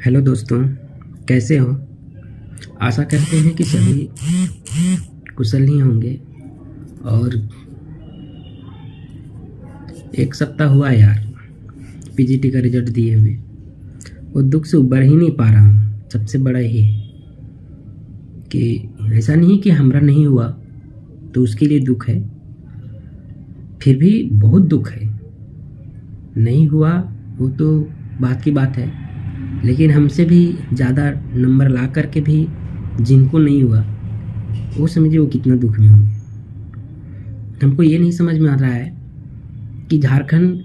Hello दोस्तों, कैसे हो। आशा करते हैं कि सभी कुशल ही होंगे। और एक सप्ताह हुआ यार पीजीटी का रिजल्ट दिए हुए, वो दुख से उबर ही नहीं पा रहा हूँ। सबसे बड़ा ये कि ऐसा नहीं कि हमरा नहीं हुआ तो उसके लिए दुख है, फिर भी बहुत दुख है। नहीं हुआ वो तो बात की बात है, लेकिन हमसे भी ज़्यादा नंबर ला करके भी जिनको नहीं हुआ वो समझिए वो कितना दुख में होंगे। हमको ये नहीं समझ में आ रहा है कि झारखंड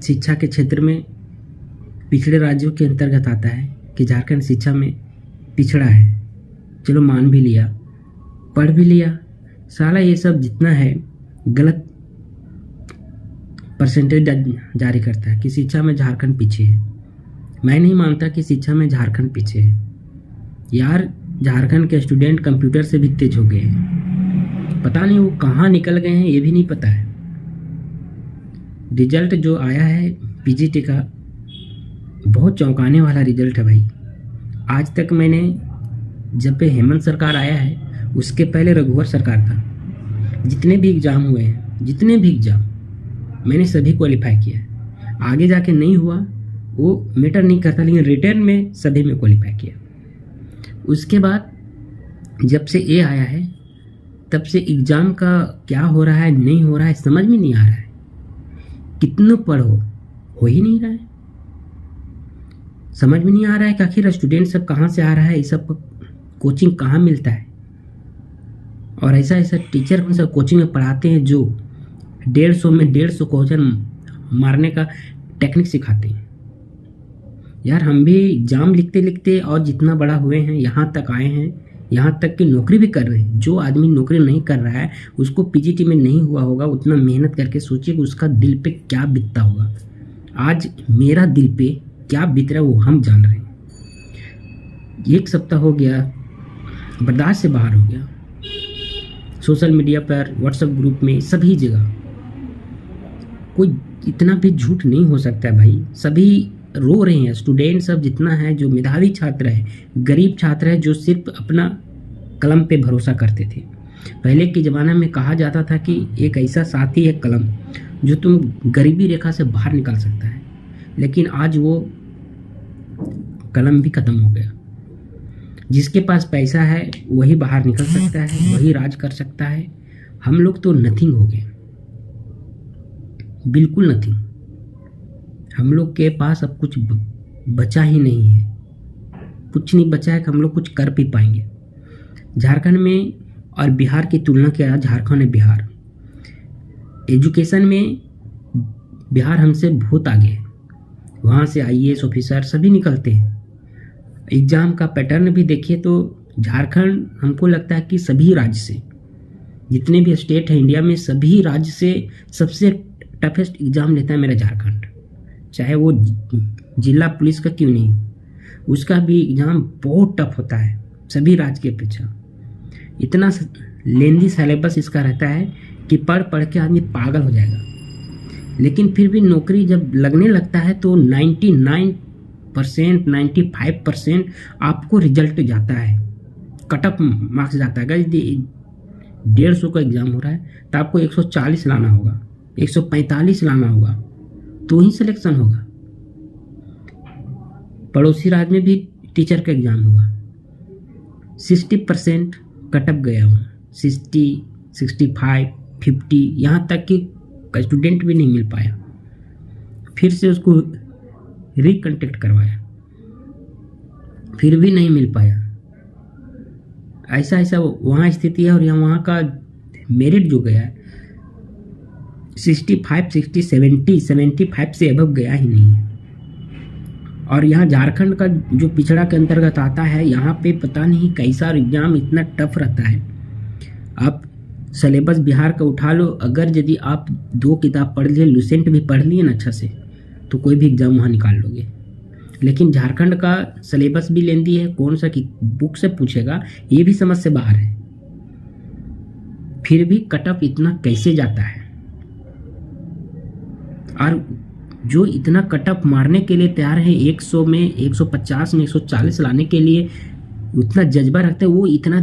शिक्षा के क्षेत्र में पिछड़े राज्यों के अंतर्गत आता है कि झारखंड शिक्षा में पिछड़ा है। चलो मान भी लिया, पढ़ भी लिया, साला ये सब जितना है गलत परसेंटेज जारी करता है कि शिक्षा में झारखंड पीछे है। मैं नहीं मानता कि शिक्षा में झारखंड पीछे है यार। झारखंड के स्टूडेंट कंप्यूटर से भी तेज हो गए हैं, पता नहीं वो कहाँ निकल गए हैं, ये भी नहीं पता है। रिजल्ट जो आया है पीजीटी का बहुत चौंकाने वाला रिजल्ट है भाई। आज तक मैंने जब पे हेमंत सरकार आया है उसके पहले रघुवर सरकार था, जितने भी एग्ज़ाम हुए हैं, जितने भी एग्ज़ाम मैंने सभी क्वालिफाई किया है। आगे जाके नहीं हुआ वो मैटर नहीं करता, लेकिन रिटर्न में सभी में क्वालिफाई किया। उसके बाद जब से ये आया है तब से एग्ज़ाम का क्या हो रहा है नहीं हो रहा है समझ में नहीं आ रहा है। कितना पढ़ो हो ही नहीं रहा है, समझ में नहीं आ रहा है कि आखिर स्टूडेंट सब कहाँ से आ रहा है, ये सब कोचिंग कहाँ मिलता है। और ऐसा ऐसा टीचर कौन सा कोचिंग में पढ़ाते हैं जो 150 में 150 क्वेश्चन मारने का टेक्निक सिखाते हैं। यार हम भी एग्जाम लिखते लिखते और जितना बड़ा हुए हैं यहाँ तक आए हैं, यहाँ तक कि नौकरी भी कर रहे हैं। जो आदमी नौकरी नहीं कर रहा है उसको पीजीटी में नहीं हुआ होगा, उतना मेहनत करके सोचिए कि उसका दिल पे क्या बीतता होगा। आज मेरा दिल पे क्या बीत रहा है वो हम जान रहे हैं। एक सप्ताह हो गया, बर्दाश्त से बाहर हो गया। सोशल मीडिया पर, व्हाट्सएप ग्रुप में, सभी जगह कोई इतना भी झूठ नहीं हो सकता है भाई। सभी रो रहे हैं, स्टूडेंट सब जितना है, जो मेधावी छात्र है, गरीब छात्र है, जो सिर्फ अपना कलम पे भरोसा करते थे। पहले के ज़माने में कहा जाता था कि एक ऐसा साथी है कलम जो तुम गरीबी रेखा से बाहर निकाल सकता है, लेकिन आज वो कलम भी ख़त्म हो गया। जिसके पास पैसा है वही बाहर निकल सकता है, वही राज कर सकता है। हम लोग तो नथिंग हो गए, बिल्कुल नथिंग। हम लोग के पास अब कुछ बचा ही नहीं है, कुछ नहीं बचा है कि हम लोग कुछ कर भी पाएंगे। झारखंड में और बिहार की तुलना किया, झारखंड और बिहार एजुकेशन में बिहार हमसे बहुत आगे है। वहाँ से आईएएस ऑफिसर सभी निकलते हैं। एग्ज़ाम का पैटर्न भी देखिए तो झारखंड हमको लगता है कि सभी राज्य से, जितने भी स्टेट है इंडिया में, सभी राज्य से सबसे टफेस्ट एग्ज़ाम लेता है मेरा झारखंड। चाहे वो जिला पुलिस का क्यों नहीं, उसका भी एग्ज़ाम बहुत टफ होता है सभी राज्य के अपेक्षा। इतना लेंदी सिलेबस इसका रहता है कि पढ़ पढ़ के आदमी पागल हो जाएगा। लेकिन फिर भी नौकरी जब लगने लगता है तो 99%, 95% आपको रिजल्ट जाता है, कट ऑफ मार्क्स जाता है। अगर 150 का एग्ज़ाम हो रहा है तो आपको 140 लाना होगा, 145 लाना होगा, तो ही सिलेक्शन होगा। पड़ोसी राज्य में भी टीचर का एग्ज़ाम हुआ, 60% कट ऑफ गया हुआ, 60, 65, 50, यहाँ तक कि स्टूडेंट भी नहीं मिल पाया। फिर से उसको रिकंटेक्ट करवाया, फिर भी नहीं मिल पाया। ऐसा ऐसा वहाँ स्थिति है। और यहाँ वहाँ का मेरिट जो गया 65, 60, 70, 75 से अबव गया ही नहीं है। और यहाँ झारखंड का जो पिछड़ा के अंतर्गत आता है, यहाँ पे पता नहीं कैसा एग्ज़ाम इतना टफ रहता है। आप सिलेबस बिहार का उठा लो, अगर यदि आप 2 किताब पढ़ लिए, लुसेंट भी पढ़ लिए ना अच्छा से, तो कोई भी एग्ज़ाम वहाँ निकाल लोगे। लेकिन झारखंड का सिलेबस भी लेंदी है, कौन सा की बुक से पूछेगा ये भी समझ से बाहर है। फिर भी कट ऑफ इतना कैसे जाता है। और जो इतना कटअप मारने के लिए तैयार है, 100 में 150 में 140 लाने के लिए उतना जज्बा रखते हैं, वो इतना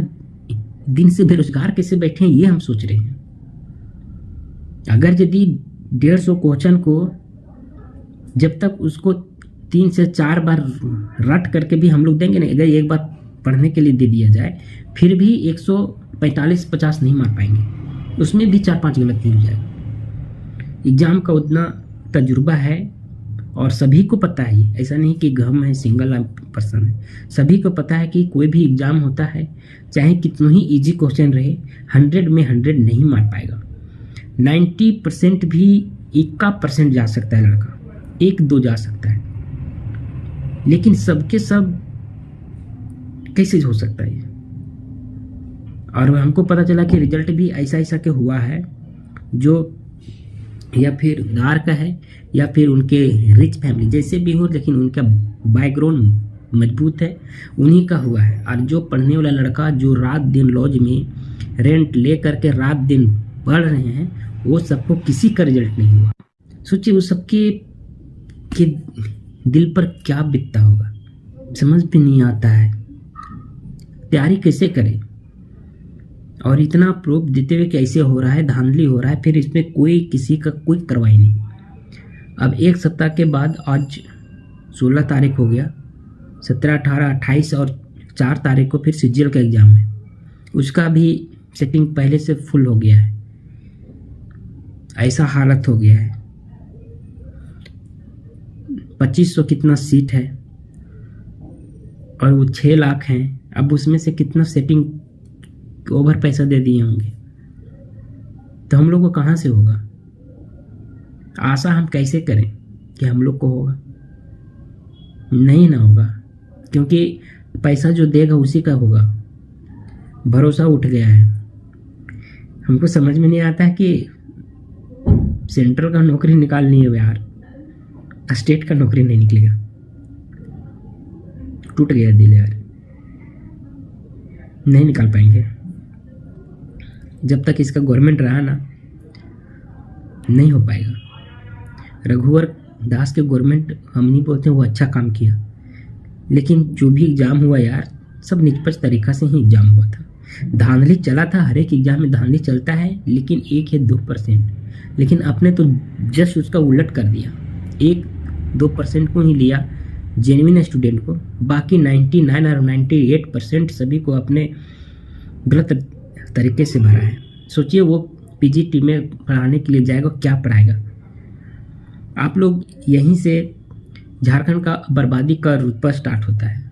दिन से बेरोजगार कैसे बैठे हैं, ये हम सोच रहे हैं। अगर यदि 150 क्वेश्चन को जब तक उसको 3 से 4 बार रट करके भी हम लोग देंगे ना, अगर एक बार पढ़ने के लिए दे दिया जाए, फिर भी 145-50 नहीं मार पाएंगे, उसमें भी 4-5 गलती हो जाएगा। एग्ज़ाम का उतना तजुर्बा है और सभी को पता है, ऐसा नहीं कि गम है सिंगल पर्सन है, सभी को पता है कि कोई भी एग्ज़ाम होता है, चाहे कितना ही इजी क्वेश्चन रहे, 100 में 100 नहीं मार पाएगा। 90% भी 1% जा सकता है लड़का, 1-2 जा सकता है, लेकिन सबके सब कैसे हो सकता है। और हमको पता चला कि रिजल्ट भी ऐसा ऐसा के हुआ है, जो या फिर उधार का है या फिर उनके रिच फैमिली, जैसे भी हो, लेकिन उनका बैकग्राउंड मजबूत है, उन्हीं का हुआ है। और जो पढ़ने वाला लड़का जो रात दिन लॉज में रेंट ले करके रात दिन पढ़ रहे हैं, वो सबको किसी का रिजल्ट नहीं हुआ। सोचिए वो सबके के दिल पर क्या बीतता होगा, समझ भी नहीं आता है, तैयारी कैसे करें। और इतना प्रूफ देते हुए कि ऐसे हो रहा है, धांधली हो रहा है, फिर इसमें कोई किसी का कोई कार्रवाई नहीं। अब एक सप्ताह के बाद आज 16 तारीख हो गया, 17, 18, 28 और 4 तारीख को फिर सीजीएल का एग्ज़ाम है, उसका भी सेटिंग पहले से फुल हो गया है। ऐसा हालत हो गया है, 2500 कितना सीट है और वो 6 लाख हैं। अब उसमें से कितना सेटिंग ओवर पैसा दे दिए होंगे, तो हम लोग को कहाँ से होगा। आशा हम कैसे करें कि हम लोग को होगा, नहीं ना होगा, क्योंकि पैसा जो देगा उसी का होगा। भरोसा उठ गया है। हमको समझ में नहीं आता है कि सेंट्रल का नौकरी निकालनी है यार, स्टेट का नौकरी नहीं निकलेगा। टूट गया दिल यार, नहीं निकाल पाएंगे। जब तक इसका गवर्नमेंट रहा ना, नहीं हो पाएगा। रघुवर दास के गवर्नमेंट हम नहीं बोलते वो अच्छा काम किया, लेकिन जो भी एग्ज़ाम हुआ यार, सब निष्पक्ष तरीक़ा से ही एग्ज़ाम हुआ था। धांधली चला था, हर एक एग्ज़ाम में धांधली चलता है, लेकिन 1 या 2%। लेकिन आपने तो जस्ट उसका उलट कर दिया, 1-2% को ही लिया जेन्युइन स्टूडेंट को, बाकी 99 और 98% सभी को अपने गलत तरीके से भरा है। सोचिए वो पीजीटी में पढ़ाने के लिए जाएगा, क्या पढ़ाएगा। आप लोग यहीं से झारखंड का बर्बादी का रुतबा स्टार्ट होता है।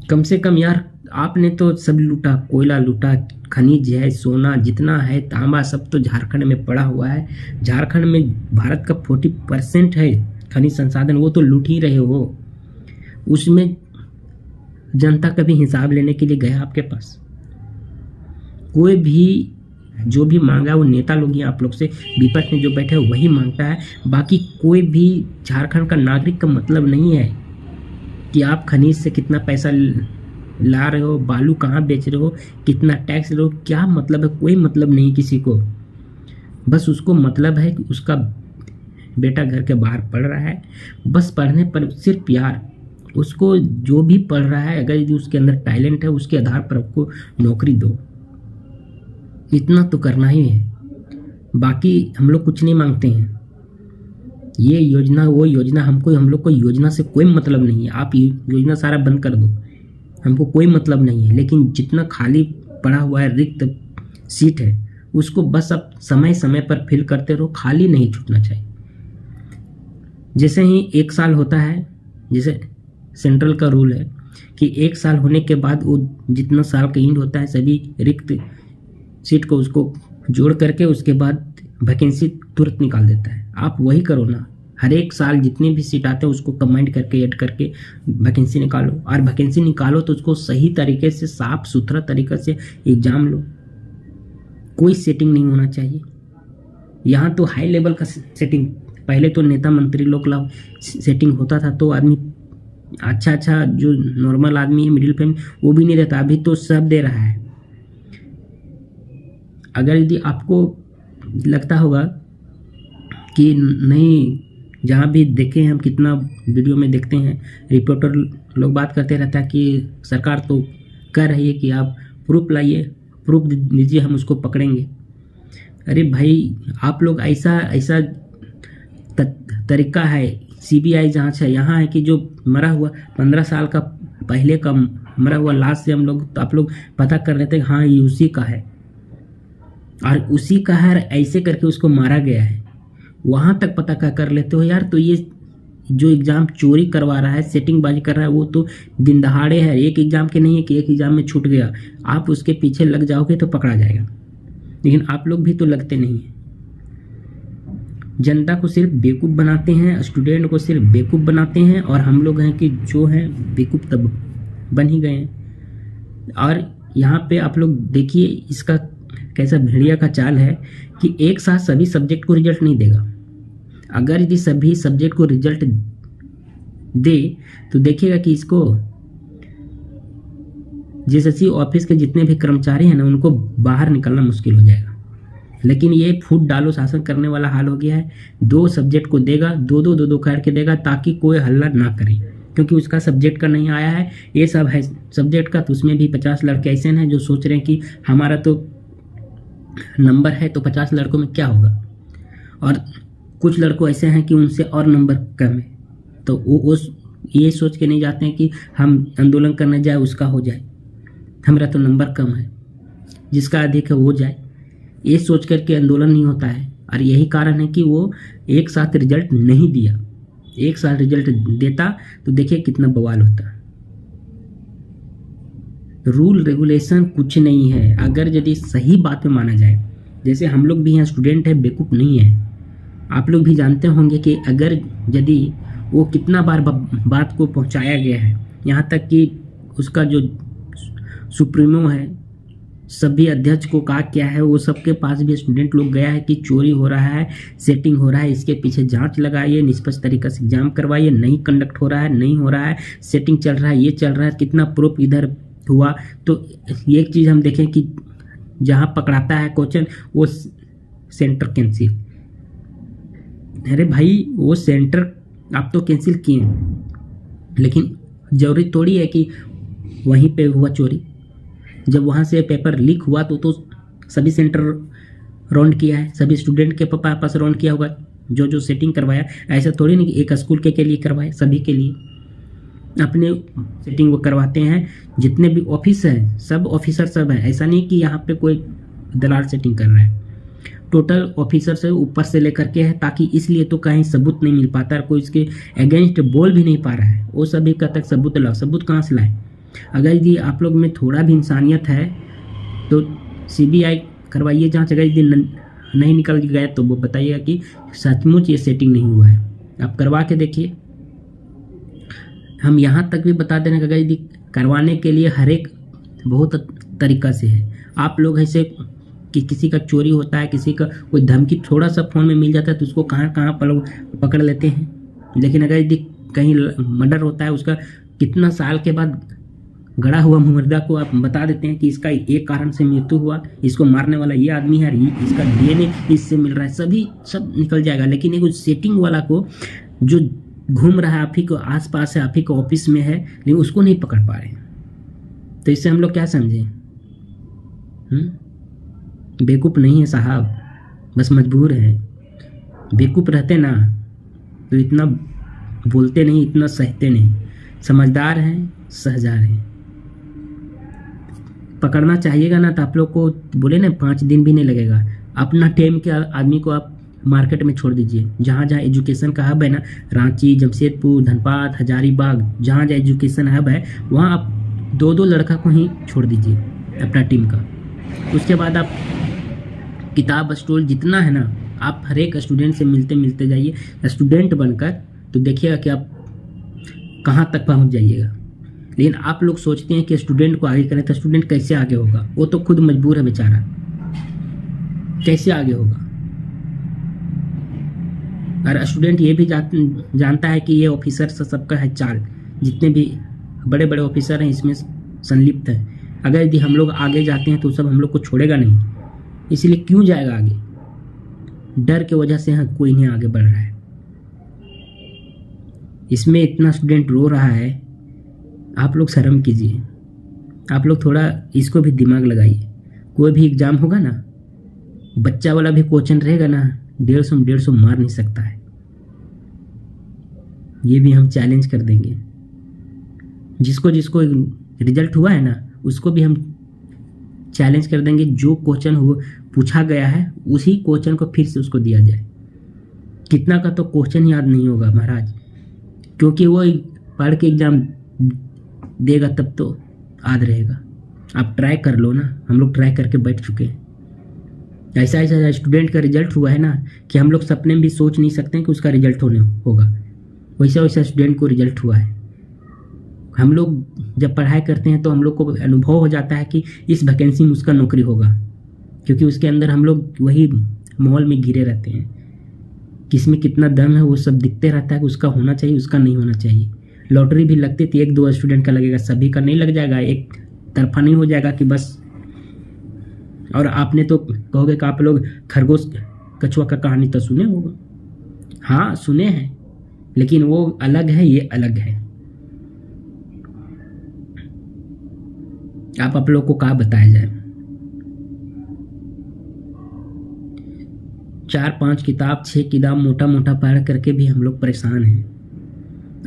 कम से कम यार आपने तो सब लूटा, कोयला लूटा, खनिज है, सोना जितना है, तांबा सब तो झारखंड में पड़ा हुआ है। झारखंड में भारत का 40% है खनिज संसाधन, वो तो लूट ही रहे हो। उसमें जनता का भी हिसाब लेने के लिए गया आपके पास। कोई भी जो भी मांगा वो नेता लोग ही आप लोग से, विपक्ष में जो बैठे हैं वही मांगता है। बाकी कोई भी झारखंड का नागरिक का मतलब नहीं है कि आप खनिज से कितना पैसा ला रहे हो, बालू कहाँ बेच रहे हो, कितना टैक्स रहे हो, क्या मतलब है। कोई मतलब नहीं किसी को, बस उसको मतलब है कि उसका बेटा घर के बाहर पढ़ रहा है, बस पढ़ने पर सिर्फ यार उसको जो भी पढ़ रहा है, अगर यदि उसके अंदर टैलेंट है, उसके आधार पर आपको नौकरी दो। इतना तो करना ही है, बाकी हम लोग कुछ नहीं मांगते हैं। ये योजना वो योजना, हम लोग को योजना से कोई मतलब नहीं है। आप योजना सारा बंद कर दो, हमको कोई मतलब नहीं है। लेकिन जितना खाली पड़ा हुआ है, रिक्त सीट है, उसको बस अब समय समय पर फिल करते रहो, खाली नहीं छूटना चाहिए। जैसे ही 1 साल होता है, जैसे सेंट्रल का रूल है कि 1 साल होने के बाद वो जितना साल का एंड होता है, सभी रिक्त सीट को उसको जोड़ करके उसके बाद वैकेंसी तुरंत निकाल देता है। आप वही करो ना, हर एक साल जितने भी सीट आते हैं उसको कंबाइंड करके ऐड करके वैकेंसी निकालो, और वैकेंसी निकालो तो उसको सही तरीके से, साफ सुथरा तरीके से एग्जाम लो। कोई सेटिंग नहीं होना चाहिए। यहाँ तो हाई लेवल का सेटिंग, पहले तो नेता मंत्री लोग का सेटिंग होता था तो आदमी अच्छा जो नॉर्मल आदमी है, मिडिल फैमिली, वो भी नहीं रहता। अभी तो सब दे रहा है। अगर यदि आपको लगता होगा कि नहीं, जहाँ भी देखे हम कितना वीडियो में देखते हैं, रिपोर्टर लोग बात करते रहता है कि सरकार तो कह रही है कि आप प्रूफ लाइए, प्रूफ दीजिए, हम उसको पकड़ेंगे। अरे भाई, आप लोग ऐसा ऐसा तरीका है, सीबीआई जांच है, यहाँ है कि जो मरा हुआ 15 साल का पहले का मरा हुआ लाश से हम लोग, तो आप लोग पता कर रहे थे हाँ ये उसी का है, और उसी का है, ऐसे करके उसको मारा गया है, वहाँ तक पता कर लेते हो यार। तो ये जो एग्ज़ाम चोरी करवा रहा है, सेटिंगबाजी कर रहा है, वो तो दिन दहाड़े है। एक एग्ज़ाम के नहीं है कि एक एग्ज़ाम में छूट गया, आप उसके पीछे लग जाओगे तो पकड़ा जाएगा। लेकिन आप लोग भी तो लगते नहीं हैं। जनता को सिर्फ बेवकूफ़ बनाते हैं, स्टूडेंट को सिर्फ बेवकूफ़ बनाते हैं, और हम लोग हैं कि जो हैं बेवकूफ़ तब बन ही गए हैं। और यहाँ पे आप लोग देखिए इसका कैसा भेड़िया का चाल है कि एक साथ सभी सब्जेक्ट को रिजल्ट नहीं देगा। अगर यदि सभी सब्जेक्ट को रिजल्ट दे तो देखिएगा कि इसको जेएसएससी ऑफिस के जितने भी कर्मचारी हैं ना, उनको बाहर निकलना मुश्किल हो जाएगा। लेकिन ये फूट डालो शासन करने वाला हाल हो गया है। 2 सब्जेक्ट को देगा, दो करके देगा, ताकि कोई हल्ला ना करे, क्योंकि उसका सब्जेक्ट का नहीं आया है, ये सब है सब्जेक्ट का। तो उसमें भी 50 लड़के ऐसे हैं जो सोच रहे हैं कि हमारा तो नंबर है तो 50 लड़कों में क्या होगा, और कुछ लड़कों ऐसे हैं कि उनसे और नंबर कम है, तो वो ये सोच के नहीं जाते हैं कि हम आंदोलन करने जाए उसका हो जाए, हमारा तो नंबर कम है, जिसका अधिक है वो जाए। ये सोच करके आंदोलन नहीं होता है, और यही कारण है कि वो एक साथ रिजल्ट नहीं दिया। एक साथ रिजल्ट देता तो देखिए कितना बवाल होता। रूल रेगुलेशन कुछ नहीं है। अगर यदि सही बात में माना जाए, जैसे हम लोग भी यहाँ स्टूडेंट है, बेवकूफ़ नहीं है, आप लोग भी जानते होंगे कि अगर यदि वो कितना बार बात को पहुँचाया गया है, यहाँ तक कि उसका जो सुप्रीमो है, सभी अध्यक्ष को कहा क्या है, वो सबके पास भी स्टूडेंट लोग गया है कि चोरी हो रहा है, सेटिंग हो रहा है, इसके पीछे जांच लगाइए, निष्पक्ष तरीके से एग्जाम करवाइए, नहीं कंडक्ट हो रहा है, नहीं हो रहा है, सेटिंग चल रहा है, ये चल रहा है, कितना प्रूफ इधर हुआ। तो एक चीज़ हम देखें कि जहाँ पकड़ाता है क्वेश्चन वो सेंटर कैंसिल। अरे भाई, वो सेंटर आप तो कैंसिल किए, लेकिन जरूरी थोड़ी है कि वहीं पे हुआ चोरी। जब वहाँ से पेपर लीक हुआ तो सभी सेंटर राउंड किया है, सभी स्टूडेंट के पास राउंड किया होगा, जो सेटिंग करवाया। ऐसा थोड़ी नहीं कि एक स्कूल के लिए करवाए, सभी के लिए अपने सेटिंग वो करवाते हैं। जितने भी ऑफिस हैं सब ऑफिसर सब हैं, ऐसा नहीं कि यहाँ पे कोई दलाल सेटिंग कर रहा है। टोटल ऑफिसर से ऊपर से लेकर के है, ताकि इसलिए तो कहीं सबूत नहीं मिल पाता, कोई इसके अगेंस्ट बोल भी नहीं पा रहा है। वो सभी का तक सबूत लाओ, सबूत कहाँ से लाए? अगर यदि आप लोग में थोड़ा भी इंसानियत है तो सीबीआई करवाइए जांच। अगर यदि नहीं निकल गए तो वो बताइएगा कि सचमुच ये सेटिंग नहीं हुआ है, आप करवा के देखिए। हम यहाँ तक भी बता देना कि अगर यदि करवाने के लिए हर एक बहुत तरीका से है। आप लोग ऐसे कि किसी का चोरी होता है, किसी का कोई धमकी थोड़ा सा फ़ोन में मिल जाता है तो उसको कहाँ कहाँ पकड़ लेते हैं। लेकिन अगर यदि कहीं मर्डर होता है, उसका कितना साल के बाद गड़ा हुआ मुर्दा को आप बता देते हैं कि इसका एक कारण से मृत्यु हुआ, इसको मारने वाला ये आदमी है, इसका डीएनए इससे मिल रहा है, सब निकल जाएगा। लेकिन एक सेटिंग वाला को जो घूम रहा है, आप ही को आसपास है, आप ही को ऑफिस में है, लेकिन उसको नहीं पकड़ पा रहे हैं। तो इससे हम लोग क्या समझें? बेवकूफ़ नहीं है साहब, बस मजबूर है। बेवकूफ़ रहते ना तो इतना बोलते नहीं, इतना सहते नहीं। समझदार हैं, सहजार हैं। पकड़ना चाहिएगा ना तो आप लोग को बोले ना 5 दिन भी नहीं लगेगा। अपना टाइम के आदमी को आप मार्केट में छोड़ दीजिए। जहाँ जहाँ एजुकेशन का हब है ना, रांची, जमशेदपुर, धनबाद, हजारीबाग, जहाँ जहाँ एजुकेशन हब है वहाँ आप 2-2 लड़का को ही छोड़ दीजिए अपना टीम का। उसके बाद आप किताब स्टोर जितना है ना, आप हर एक स्टूडेंट से मिलते जाइए स्टूडेंट बनकर, तो देखिएगा कि आप कहाँ तक पहुँच जाइएगा। लेकिन आप लोग सोचते हैं कि स्टूडेंट को आगे करें, तो स्टूडेंट कैसे आगे होगा? वो तो खुद मजबूर है बेचारा, कैसे आगे होगा? और स्टूडेंट ये भी जानता है कि ये ऑफिसर सबका है चाल, जितने भी बड़े बड़े ऑफिसर हैं इसमें संलिप्त हैं। अगर यदि हम लोग आगे जाते हैं तो सब हम लोग को छोड़ेगा नहीं, इसलिए क्यों जाएगा आगे? डर के वजह से कोई नहीं आगे बढ़ रहा है। इसमें इतना स्टूडेंट रो रहा है, आप लोग शर्म कीजिए, आप लोग थोड़ा इसको भी दिमाग लगाइए। कोई भी एग्ज़ाम होगा ना, बच्चा वाला भी क्वेश्चन रहेगा ना, 150 मार नहीं सकता है। ये भी हम चैलेंज कर देंगे। जिसको जिसको रिजल्ट हुआ है ना, उसको भी हम चैलेंज कर देंगे, जो क्वेश्चन हो पूछा गया है उसी क्वेश्चन को फिर से उसको दिया जाए। कितना का तो क्वेश्चन याद नहीं होगा महाराज, क्योंकि वो पढ़ के एग्ज़ाम देगा तब तो याद रहेगा। आप ट्राई कर लो ना, हम लोग ट्राई करके बैठ चुके हैं। ऐसा ऐसा स्टूडेंट का रिजल्ट हुआ है ना कि हम लोग सपने में भी सोच नहीं सकते हैं कि उसका रिजल्ट होने होगा। वैसा वैसा स्टूडेंट को रिजल्ट हुआ है। हम लोग जब पढ़ाई करते हैं तो हम लोग को अनुभव हो जाता है कि इस वैकेंसी में उसका नौकरी होगा, क्योंकि उसके अंदर हम लोग वही माहौल में घिरे रहते हैं। किसमें कितना दम है वो सब दिखते रहता है कि उसका होना चाहिए, उसका नहीं होना चाहिए। लॉटरी भी लगती थी, 1-2 स्टूडेंट का लगेगा, सभी का नहीं लग जाएगा, एक तरफा नहीं हो जाएगा कि बस। और आपने तो कहोगे कि आप लोग खरगोश कछुआ का कहानी तो सुने होगा। हाँ सुने हैं, लेकिन वो अलग है, ये अलग है। आप लोग को क्या बताया जाए। 4-5 किताब 6 किताब मोटा मोटा पढ़ करके भी हम लोग परेशान हैं,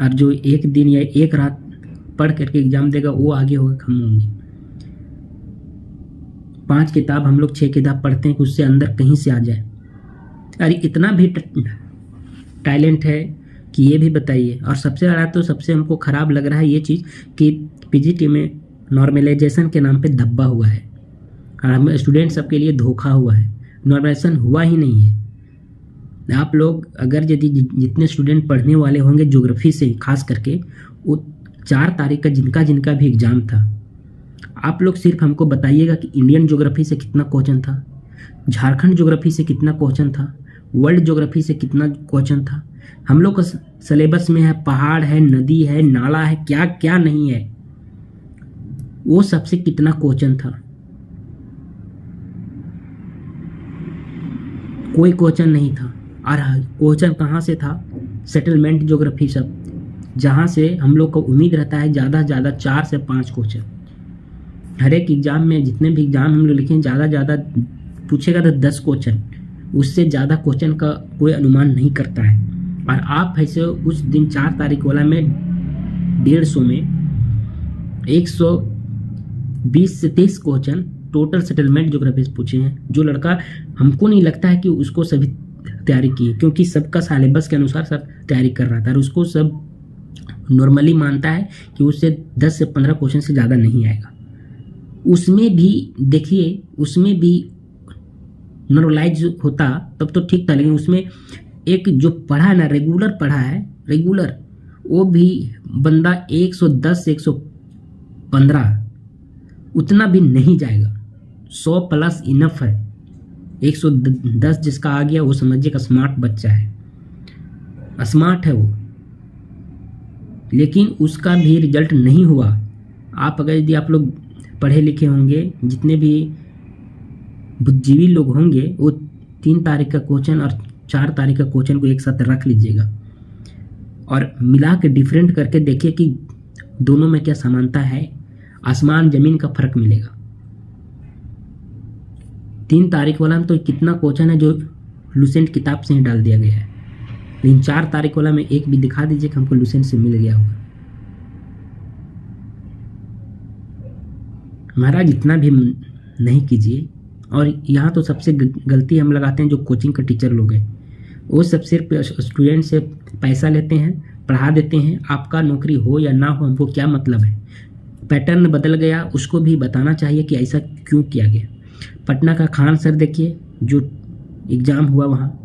और जो एक दिन या एक रात पढ़ करके एग्जाम देगा वो आगे होगा, हम होंगे। 5 किताब हम लोग 6 किताब पढ़ते हैं कि उससे अंदर कहीं से आ जाए। अरे इतना भी टैलेंट है कि ये भी बताइए। और सबसे ज़्यादा तो सबसे हमको ख़राब लग रहा है ये चीज़ कि पीजीटी में नॉर्मलाइजेशन के नाम पे धब्बा हुआ है, और हम स्टूडेंट सबके लिए धोखा हुआ है। नॉर्मलाइजेशन हुआ ही नहीं है। आप लोग अगर यदि जितने स्टूडेंट पढ़ने वाले होंगे ज्योग्राफी से, खास करके वो 4 तारीख का जिनका जिनका भी एग्ज़ाम था, आप लोग सिर्फ हमको बताइएगा कि इंडियन ज्योग्राफी से कितना क्वेश्चन था, झारखंड ज्योग्राफी से कितना क्वेश्चन था, वर्ल्ड ज्योग्राफी से कितना क्वेश्चन था। हम लोग का सिलेबस में है पहाड़ है, नदी है, नाला है, क्या क्या नहीं है, वो सबसे कितना क्वेश्चन था। कोई क्वेश्चन नहीं था। और क्वेश्चन कहाँ से था? सेटलमेंट ज्योग्राफी सब, जहाँ से हम लोग को उम्मीद रहता है ज़्यादा से ज़्यादा 4 से 5 क्वेश्चन। हर एक एग्ज़ाम में जितने भी एग्ज़ाम हम लोग लिखें, ज़्यादा ज़्यादा पूछेगा तो 10 क्वेश्चन, उससे ज़्यादा क्वेश्चन का कोई अनुमान नहीं करता है। और आप ऐसे उस दिन 4 तारीख वाला में 150 में 120 से 30 क्वेश्चन टोटल सेटलमेंट ज्योग्राफी से पूछे हैं। जो लड़का, हमको नहीं लगता है कि उसको सभी तैयारी की है, क्योंकि सबका सिलेबस के अनुसार सब तैयारी कर रहा था, और उसको सब नॉर्मली मानता है कि उससे 10 से 15 क्वेश्चन से ज़्यादा नहीं आएगा। उसमें भी देखिए, उसमें भी नॉर्मलाइज होता तब तो ठीक था, लेकिन उसमें एक जो पढ़ा है ना, रेगुलर पढ़ा है, रेगुलर, वो भी बंदा 110 से 115 उतना भी नहीं जाएगा। 100 प्लस इनफ है। 110 जिसका आ गया वो समझिए का स्मार्ट बच्चा है, स्मार्ट है वो, लेकिन उसका भी रिजल्ट नहीं हुआ। आप अगर यदि आप लोग पढ़े लिखे होंगे, जितने भी बुद्धिजीवी लोग होंगे, वो 3 तारीख का क्वेश्चन और 4 तारीख का क्वेश्चन को एक साथ रख लीजिएगा और मिला के डिफरेंट करके देखिए कि दोनों में क्या समानता है। आसमान ज़मीन का फ़र्क मिलेगा। 3 तारीख वाला में तो कितना क्वेश्चन है जो लुसेंट किताब से ही डाल दिया गया है, लेकिन 4 तारीख वाला में एक भी दिखा दीजिए कि हमको लुसेंट से मिल गया होगा। महाराज इतना भी नहीं कीजिए। और यहाँ तो सबसे गलती हम लगाते हैं जो कोचिंग का टीचर लोग हैं, वो सब सिर्फ स्टूडेंट से पैसा लेते हैं, पढ़ा देते हैं। आपका नौकरी हो या ना हो, हमको क्या मतलब है। पैटर्न बदल गया, उसको भी बताना चाहिए कि ऐसा क्यों किया गया। पटना का खान सर देखिए, जो एग्ज़ाम हुआ वहाँ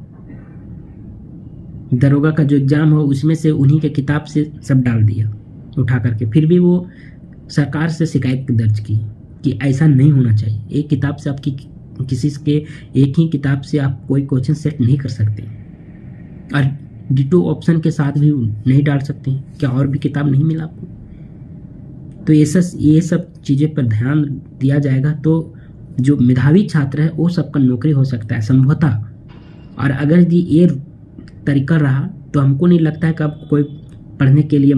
दरोगा का जो एग्ज़ाम हो, उसमें से उन्हीं के किताब से सब डाल दिया उठा करके। फिर भी वो सरकार से शिकायत दर्ज की कि ऐसा नहीं होना चाहिए। एक किताब से आपकी किसी के एक ही किताब से आप कोई क्वेश्चन सेट नहीं कर सकते, और डिटो ऑप्शन के साथ भी नहीं डाल सकते। क्या और भी किताब नहीं मिला आपको? तो ये सब चीज़ें पर ध्यान दिया जाएगा तो जो मेधावी छात्र है वो सबका नौकरी हो सकता है संभवतः। और अगर ये तरीका रहा तो हमको नहीं लगता है कि अब कोई पढ़ने के लिए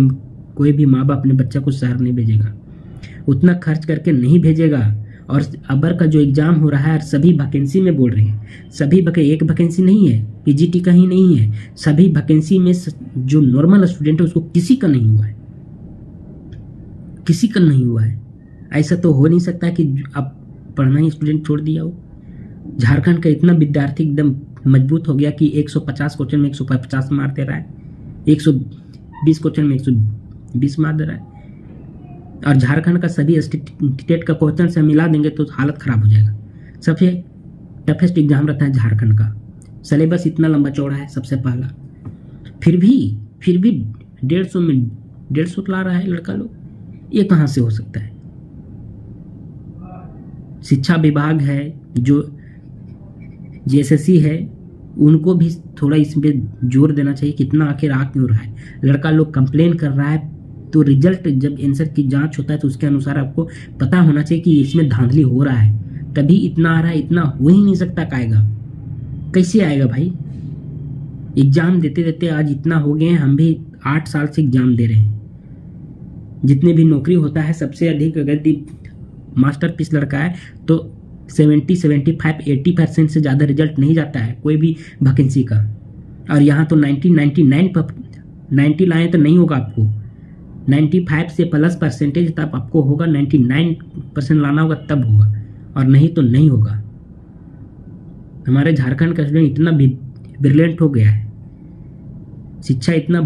कोई भी माँ बाप अपने बच्चा को शहर नहीं भेजेगा, उतना खर्च करके नहीं भेजेगा। और अबर का जो एग्ज़ाम हो रहा है सभी वैकेंसी में बोल रहे हैं, सभी एक वैकेंसी नहीं है, पीजीटी का ही नहीं है, सभी वैकेंसी में जो नॉर्मल स्टूडेंट है उसको किसी का नहीं हुआ है, किसी का नहीं हुआ है। ऐसा तो हो नहीं सकता कि अब पढ़ना ही स्टूडेंट छोड़ दिया हो। झारखंड का इतना विद्यार्थी एकदम मजबूत हो गया कि 150 क्वेश्चन में 150 मार दे रहा है, 120 क्वेश्चन में 120 मार दे रहा है। और झारखंड का सभी स्टेट का क्वेश्चन से मिला देंगे तो हालत ख़राब हो जाएगा। सबसे टफेस्ट एग्जाम रहता है झारखंड का, सिलेबस इतना लंबा चौड़ा है सबसे पहला, फिर भी 150 में 150 ला रहा है लड़का लोग, ये कहाँ से हो सकता है। शिक्षा विभाग है जो जीएसएससी है, उनको भी थोड़ा इसमें जोर देना चाहिए, कितना आखिर आ क्यों रहा है। लड़का लोग कंप्लेन कर रहा है तो रिजल्ट जब आंसर की जांच होता है तो उसके अनुसार आपको पता होना चाहिए कि इसमें धांधली हो रहा है, तभी इतना आ रहा है। इतना हो ही नहीं सकता, आएगा कैसे आएगा भाई। एग्जाम देते देते आज इतना हो गए हैं, हम भी 8 साल से एग्जाम दे रहे हैं। जितने भी नौकरी होता है सबसे अधिक अगर मास्टरपीस लड़का है तो 70-75 80% से ज़्यादा रिजल्ट नहीं जाता है कोई भी वैकेंसी का। और यहाँ तो 90 लाए तो नहीं होगा आपको, 95 से प्लस परसेंटेज तब आपको होगा, 99% लाना होगा तब होगा, और नहीं तो नहीं होगा। हमारे झारखंड का स्टूडेंट इतना ब्रिलियंट हो गया है, शिक्षा इतना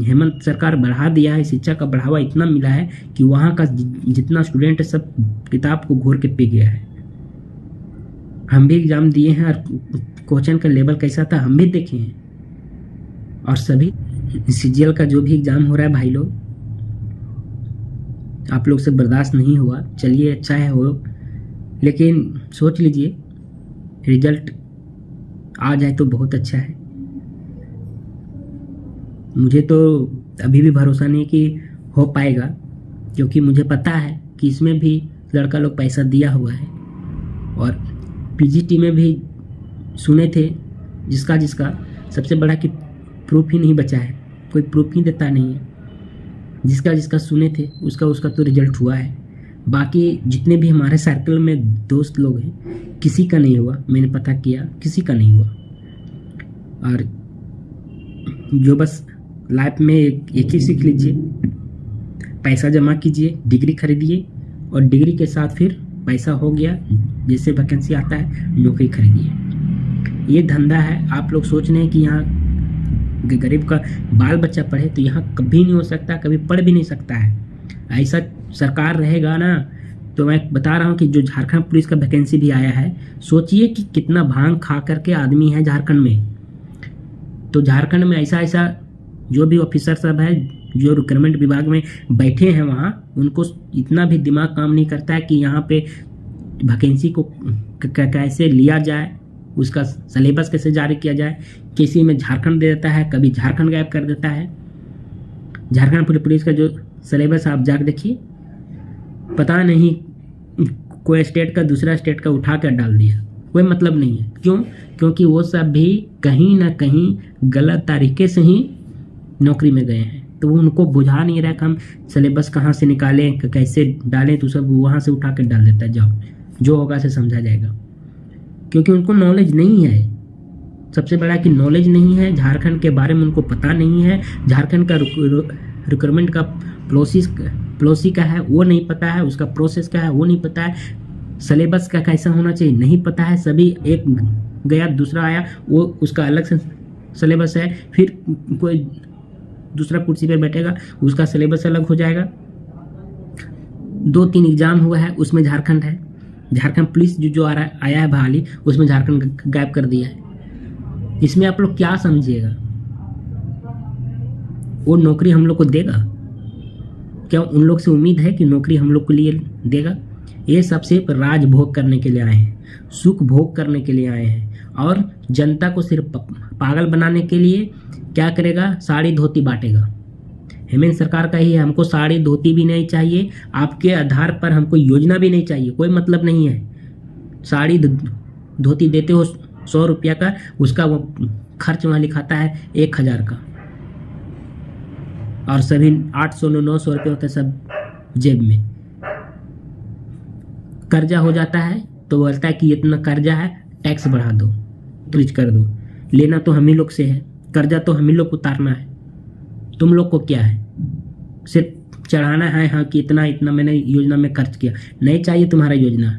हेमंत सरकार बढ़ा दिया है, शिक्षा का बढ़ावा इतना मिला है कि वहाँ का जितना स्टूडेंट है सब किताब को घोर के पी गया है। हम भी एग्ज़ाम दिए हैं और क्वेश्चन का लेवल कैसा था हम भी देखे हैं। और सभी सीजीएल का जो भी एग्ज़ाम हो रहा है भाई लोग, आप लोग से बर्दाश्त नहीं हुआ, चलिए अच्छा है हो, लेकिन सोच लीजिए रिजल्ट आ जाए तो बहुत अच्छा है। मुझे तो अभी भी भरोसा नहीं कि हो पाएगा, क्योंकि मुझे पता है कि इसमें भी लड़का लोग पैसा दिया हुआ है। और पीजीटी में भी सुने थे जिसका सबसे बड़ा कि प्रूफ ही नहीं बचा है, कोई प्रूफ ही देता नहीं है। जिसका सुने थे उसका तो रिजल्ट हुआ है, बाकी जितने भी हमारे सर्कल में दोस्त लोग हैं किसी का नहीं हुआ, मैंने पता किया किसी का नहीं हुआ। और जो बस लाइफ में एक ही सीख लीजिए, पैसा जमा कीजिए, डिग्री खरीदिए, और डिग्री के साथ फिर पैसा हो गया जैसे वैकेंसी आता है नौकरी खरीदिए। ये धंधा है। आप लोग सोच रहे हैं कि यहाँ गरीब का बाल बच्चा पढ़े, तो यहाँ कभी नहीं हो सकता, कभी पढ़ भी नहीं सकता है। ऐसा सरकार रहेगा ना तो मैं बता रहा हूँ कि जो झारखंड पुलिस का वैकेंसी भी आया है, सोचिए कि कितना भांग खा करके आदमी है झारखंड में। तो झारखंड में ऐसा जो भी ऑफिसर सब है जो रिक्रूटमेंट विभाग में बैठे हैं वहाँ, उनको इतना भी दिमाग काम नहीं करता है कि यहाँ पे वैकेंसी को कैसे लिया जाए, उसका सिलेबस कैसे जारी किया जाए। किसी में झारखंड दे देता है, कभी झारखंड गायब कर देता है। झारखंड पुलिस का जो सिलेबस आप जाकर देखिए, पता नहीं कोई स्टेट का दूसरा स्टेट का उठा कर डाल दिया, कोई मतलब नहीं है। क्यों? क्योंकि वो सब भी कहीं ना कहीं गलत तरीके से ही नौकरी में गए हैं, तो वो उनको बुझा नहीं रहा कि हम सिलेबस कहाँ से निकालें, कैसे डालें, तो सब वहाँ से उठा कर डाल देता है। जाओ जो होगा से समझा जाएगा, क्योंकि उनको नॉलेज नहीं है। सबसे बड़ा कि नॉलेज नहीं है, झारखंड के बारे में उनको पता नहीं है, झारखंड का रिक्रूटमेंट का प्रोसेस का है वो नहीं पता है, उसका प्रोसेस का है वो नहीं पता है, सिलेबस का कैसा होना चाहिए नहीं पता है। सभी एक गया दूसरा आया, वो उसका अलग से सिलेबस है, फिर कोई दूसरा कुर्सी पर बैठेगा उसका सिलेबस अलग हो जाएगा। 2-3 एग्जाम हुआ है उसमें झारखंड है, झारखंड पुलिस जो आया है बहाली, उसमें झारखंड गायब कर दिया है। इसमें आप लोग क्या समझिएगा? वो नौकरी हम लोग को देगा क्या? उन लोग से उम्मीद है कि नौकरी हम लोग के लिए देगा? ये सब सिर्फ राज भोग करने के लिए आए हैं, सुख भोग करने के लिए आए हैं, और जनता को सिर्फ पागल बनाने के लिए क्या करेगा? साड़ी धोती बांटेगा। हेमंत सरकार का ही है, हमको साड़ी धोती भी नहीं चाहिए, आपके आधार पर हमको योजना भी नहीं चाहिए, कोई मतलब नहीं है। साड़ी धोती देते हो 100 रुपया का उसका वो खर्च वहाँ लिखाता है 1000 का, और सभी 800-900 रुपये होते सब जेब में। कर्जा हो जाता है तो बोलता है कि इतना कर्जा है, टैक्स बढ़ा दो, फ्रीज कर दो। लेना तो हम ही लोग से है, कर्जा तो हम ही लोग को उतारना है, तुम लोग को क्या है, सिर्फ चढ़ाना है हाँ कि इतना इतना मैंने योजना में खर्च किया। नहीं चाहिए तुम्हारा योजना,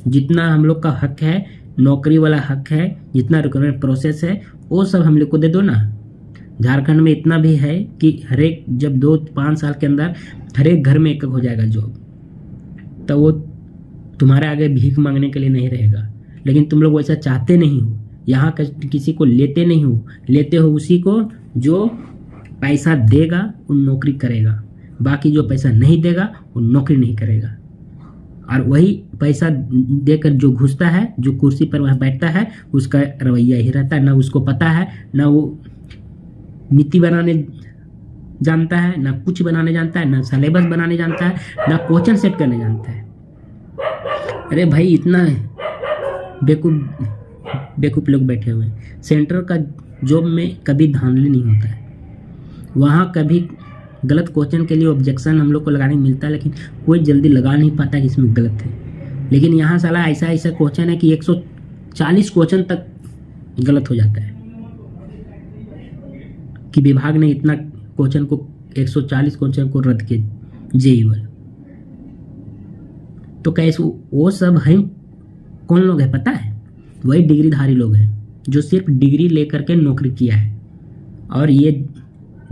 जितना हम लोग का हक है, नौकरी वाला हक है, जितना रिक्रूटमेंट प्रोसेस है वो सब हम लोग को दे दो ना। झारखंड में इतना भी है कि हर एक जब 2-5 साल के अंदर हर एक घर में एक हो जाएगा जॉब, तो वो तुम्हारे आगे भीख मांगने के लिए नहीं रहेगा। लेकिन तुम लोग वैसा चाहते नहीं हो, यहाँ किसी को लेते नहीं हो, लेते हो उसी को जो पैसा देगा वो नौकरी करेगा, बाकी जो पैसा नहीं देगा वो नौकरी नहीं करेगा। और वही पैसा देकर जो घुसता है, जो कुर्सी पर वह बैठता है, उसका रवैया ही रहता है, ना उसको पता है, ना वो नीति बनाने जानता है, ना कुछ बनाने जानता है, ना सिलेबस बनाने जानता है, ना क्वेश्चन सेट करने जानता है। अरे भाई इतना बेवकूफ़ लोग बैठे हुए हैं। सेंटर का जॉब में कभी धांधली नहीं होता है, वहाँ कभी गलत क्वेश्चन के लिए ऑब्जेक्शन हम लोग को लगाने मिलता है, लेकिन कोई जल्दी लगा नहीं पाता कि इसमें गलत है। लेकिन यहाँ साला ऐसा ऐसा क्वेश्चन है कि 140 क्वेश्चन तक गलत हो जाता है कि विभाग ने इतना क्वेश्चन को 140 क्वेश्चन को रद्द किया जेईई वाला। तो कैसे वो सब हैं, कौन लोग हैं पता है? वही डिग्रीधारी लोग हैं जो सिर्फ डिग्री लेकर के नौकरी किया है और ये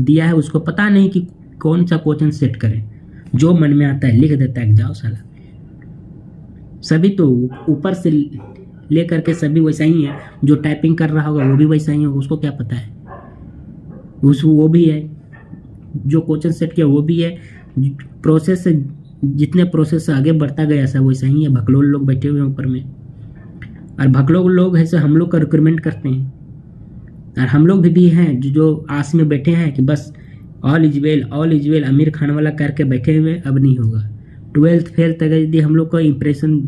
दिया है, उसको पता नहीं कि कौन सा क्वेश्चन सेट करें, जो मन में आता है लिख देता है, जाओ साला। सभी तो ऊपर से लेकर के सभी वैसा ही है, जो टाइपिंग कर रहा होगा वो भी वैसा ही होगा, उसको क्या पता है, वो भी है, जो क्वेश्चन सेट किया वो भी है। प्रोसेस से जितने प्रोसेस से आगे बढ़ता गया सब वैसा ही है। भकलोल लोग बैठे हुए हैं ऊपर में, और भकलोल लोग ऐसे हम लोग का रिक्रूटमेंट करते हैं, और हम लोग भी हैं जो आस में बैठे हैं कि बस all is well Aamir Khan वाला करके बैठे हुए। अब नहीं होगा। 12th फेल तक यदि हम लोग का इम्प्रेशन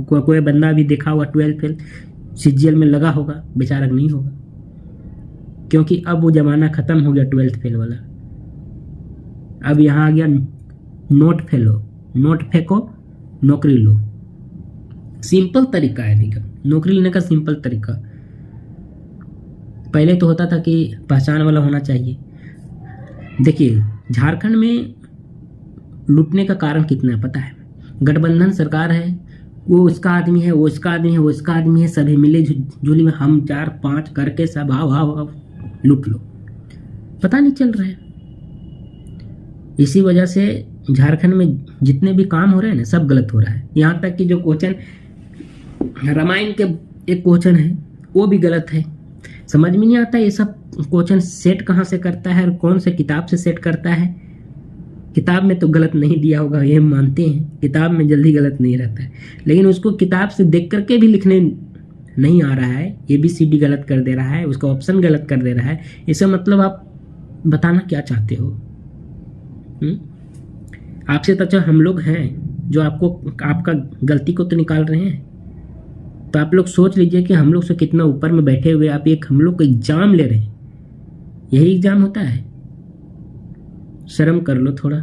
कोई बंदा भी देखा होगा 12th फेल सीजीएल में लगा होगा, बेचारा नहीं होगा, क्योंकि अब वो ज़माना ख़त्म हो गया 12th फेल वाला। अब यहाँ आ गया नोट फेलो, नोट फेंको नौकरी लो। सिंपल तरीका है अभी का नौकरी लेने का, सिंपल तरीका। पहले तो होता था कि पहचान वाला होना चाहिए। देखिए झारखंड में लूटने का कारण कितना है पता है? गठबंधन सरकार है, वो उसका आदमी है, वो इसका आदमी है, वो इसका आदमी है, सभी मिले जुली में हम 4-5 करके सब आओ लूट लो, पता नहीं चल रहा है। इसी वजह से झारखंड में जितने भी काम हो रहे हैं ना सब गलत हो रहा है। यहाँ तक कि जो क्वेश्चन रामायण के एक क्वेश्चन है वो भी गलत है। समझ में नहीं आता ये सब क्वेश्चन सेट कहाँ से करता है और कौन से किताब से सेट करता है। किताब में तो गलत नहीं दिया होगा, ये हम मानते हैं, किताब में जल्दी गलत नहीं रहता है, लेकिन उसको किताब से देख करके भी लिखने नहीं आ रहा है, ABCD गलत कर दे रहा है, उसका ऑप्शन गलत कर दे रहा है। इसका मतलब आप बताना क्या चाहते हो? आपसे तो अच्छा हम लोग हैं जो आपको आपका गलती को तो निकाल रहे हैं। तो आप लोग सोच लीजिए कि हम लोग से कितना ऊपर में बैठे हुए आप एक हम लोग को एग्जाम ले रहे हैं। यही एग्जाम होता है। शर्म कर लो थोड़ा।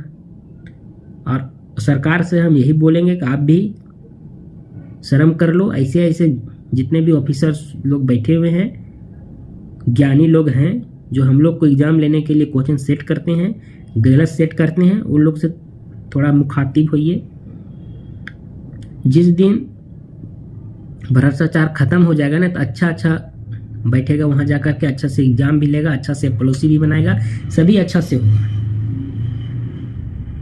और सरकार से हम यही बोलेंगे कि आप भी शर्म कर लो। ऐसे ऐसे जितने भी ऑफिसर्स लोग बैठे हुए हैं, ज्ञानी लोग हैं जो हम लोग को एग्जाम लेने के लिए क्वेश्चन सेट करते हैं, गलत सेट करते हैं, उन लोग से थोड़ा मुखातिब होइए। जिस दिन भ्रष्टाचार खत्म हो जाएगा ना तो अच्छा बैठेगा वहां जाकर के, अच्छा से एग्जाम भी लेगा, अच्छा से पॉलिसी भी बनाएगा, सभी अच्छा से होगा।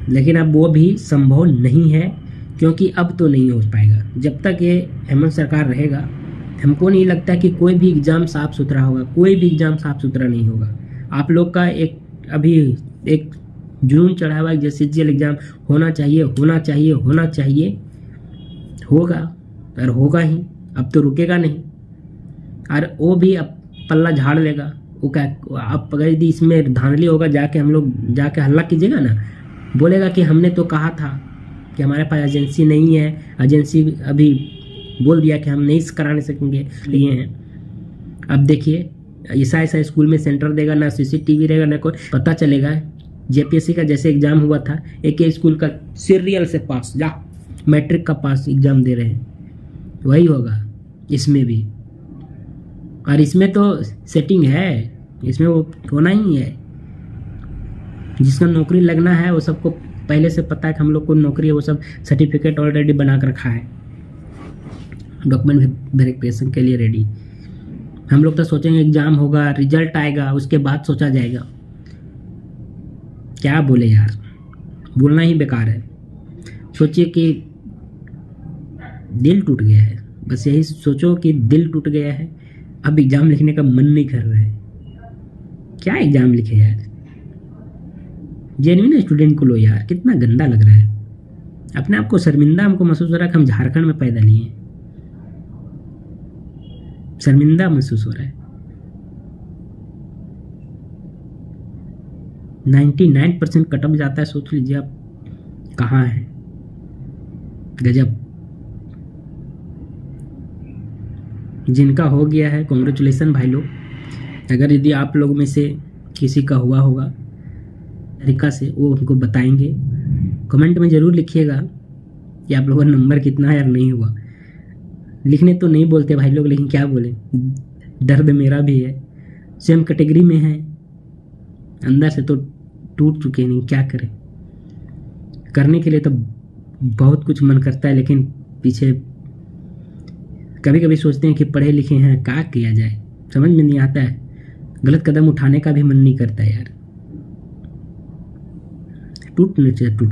लेकिन अब वो भी संभव नहीं है, क्योंकि अब तो नहीं हो पाएगा। जब तक ये हेमंत सरकार रहेगा हमको नहीं लगता कि कोई भी एग्जाम साफ सुथरा होगा। कोई भी एग्जाम साफ सुथरा नहीं होगा। आप लोग का अभी एक जुनून चढ़ा हुआ है जैसे CGL एग्जाम होना चाहिए, होगा और होगा ही। अब तो रुकेगा नहीं, और वो भी अब पल्ला झाड़ लेगा। वो क्या अब अगर यदि इसमें धांधली होगा, जाके हम लोग जाके हल्ला कीजिएगा ना, बोलेगा कि हमने तो कहा था कि हमारे पास एजेंसी नहीं है, एजेंसी अभी बोल दिया कि हम नहीं करा नहीं सकेंगे लिए हैं। अब देखिए ऐसा ऐसा स्कूल में सेंटर देगा, ना CCTV रहेगा, ना कोई पता चलेगा। JPSC का जैसे एग्जाम हुआ था, एक स्कूल का सीरियल से पास, जा मैट्रिक का पास एग्जाम दे रहे हैं, वही होगा इसमें भी। और इसमें तो सेटिंग है, इसमें वो होना ही है। जिसका नौकरी लगना है वो सबको पहले से पता है कि हम लोग को नौकरी है, वो सब सर्टिफिकेट ऑलरेडी बना कर रखा है, डॉक्यूमेंट वेरिफिकेशन के लिए रेडी। हम लोग तो सोचेंगे एग्जाम होगा, रिजल्ट आएगा, उसके बाद सोचा जाएगा। क्या बोले यार, बोलना ही बेकार है। सोचिए कि दिल टूट गया है, बस यही सोचो कि दिल टूट गया है, अब एग्जाम लिखने का मन नहीं कर रहा है। क्या एग्जाम लिखे यार, जेन्युइन स्टूडेंट को लो यार, कितना गंदा लग रहा है। अपने आप को शर्मिंदा हमको महसूस हो रहा है कि हम झारखंड में पैदा लिए, शर्मिंदा महसूस हो रहा है। 99% कटअप जाता है, सोच लीजिए आप कहाँ है। गजब। जिनका हो गया है कॉन्ग्रेचुलेसन भाई लोग। अगर यदि आप लोग में से किसी का हुआ होगा तरीका से, वो उनको बताएंगे। कमेंट में ज़रूर लिखिएगा कि आप लोगों का नंबर कितना है या नहीं हुआ। लिखने तो नहीं बोलते भाई लोग, लेकिन क्या बोले, दर्द मेरा भी है, सेम कैटेगरी में है, अंदर से तो टूट चुके नहीं, क्या करें। करने के लिए तो बहुत कुछ मन करता है, लेकिन पीछे कभी कभी सोचते हैं कि पढ़े लिखे हैं, क्या किया जाए, समझ में नहीं आता है। गलत कदम उठाने का भी मन नहीं करता यार। टूटने से टूट